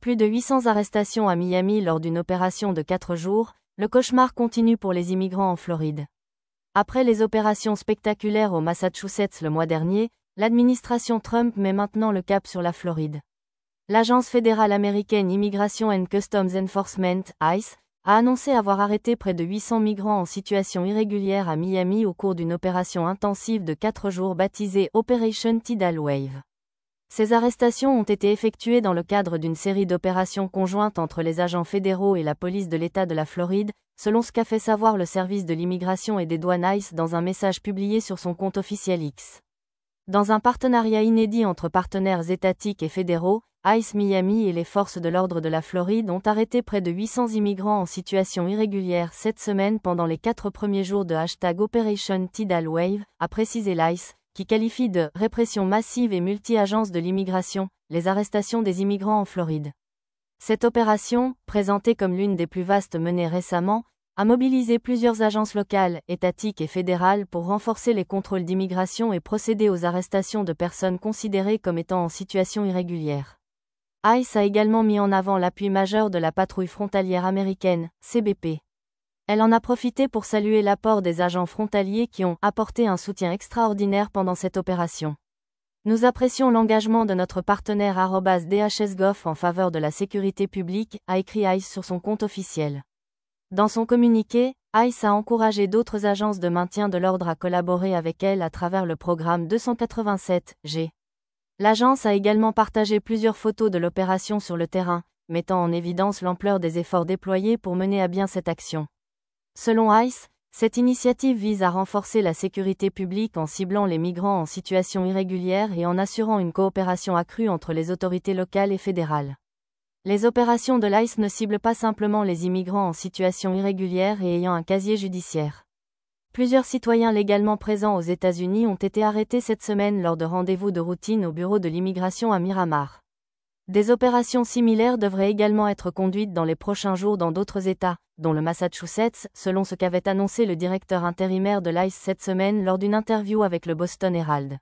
Plus de 800 arrestations à Miami lors d'une opération de 4 jours, le cauchemar continue pour les immigrants en Floride. Après les opérations spectaculaires au Massachusetts le mois dernier, l'administration Trump met maintenant le cap sur la Floride. L'Agence fédérale américaine Immigration and Customs Enforcement, ICE, a annoncé avoir arrêté près de 800 migrants en situation irrégulière à Miami au cours d'une opération intensive de 4 jours baptisée Operation Tidal Wave. Ces arrestations ont été effectuées dans le cadre d'une série d'opérations conjointes entre les agents fédéraux et la police de l'État de la Floride, selon ce qu'a fait savoir le service de l'immigration et des douanes ICE dans un message publié sur son compte officiel X. Dans un partenariat inédit entre partenaires étatiques et fédéraux, ICE Miami et les forces de l'ordre de la Floride ont arrêté près de 800 immigrants en situation irrégulière cette semaine pendant les 4 premiers jours de #Operation Tidal Wave, a précisé l'ICE, qui qualifie de « répression massive et multi-agence de l'immigration » les arrestations des immigrants en Floride. Cette opération, présentée comme l'une des plus vastes menées récemment, a mobilisé plusieurs agences locales, étatiques et fédérales pour renforcer les contrôles d'immigration et procéder aux arrestations de personnes considérées comme étant en situation irrégulière. ICE a également mis en avant l'appui majeur de la patrouille frontalière américaine, CBP. Elle en a profité pour saluer l'apport des agents frontaliers qui ont apporté un soutien extraordinaire pendant cette opération. Nous apprécions l'engagement de notre partenaire @DHSGov en faveur de la sécurité publique, a écrit ICE sur son compte officiel. Dans son communiqué, ICE a encouragé d'autres agences de maintien de l'ordre à collaborer avec elle à travers le programme 287G. L'agence a également partagé plusieurs photos de l'opération sur le terrain, mettant en évidence l'ampleur des efforts déployés pour mener à bien cette action. Selon ICE, cette initiative vise à renforcer la sécurité publique en ciblant les migrants en situation irrégulière et en assurant une coopération accrue entre les autorités locales et fédérales. Les opérations de l'ICE ne ciblent pas simplement les immigrants en situation irrégulière et ayant un casier judiciaire. Plusieurs citoyens légalement présents aux États-Unis ont été arrêtés cette semaine lors de rendez-vous de routine au bureau de l'immigration à Miramar. Des opérations similaires devraient également être conduites dans les prochains jours dans d'autres États, dont le Massachusetts, selon ce qu'avait annoncé le directeur intérimaire de l'ICE cette semaine lors d'une interview avec le Boston Herald.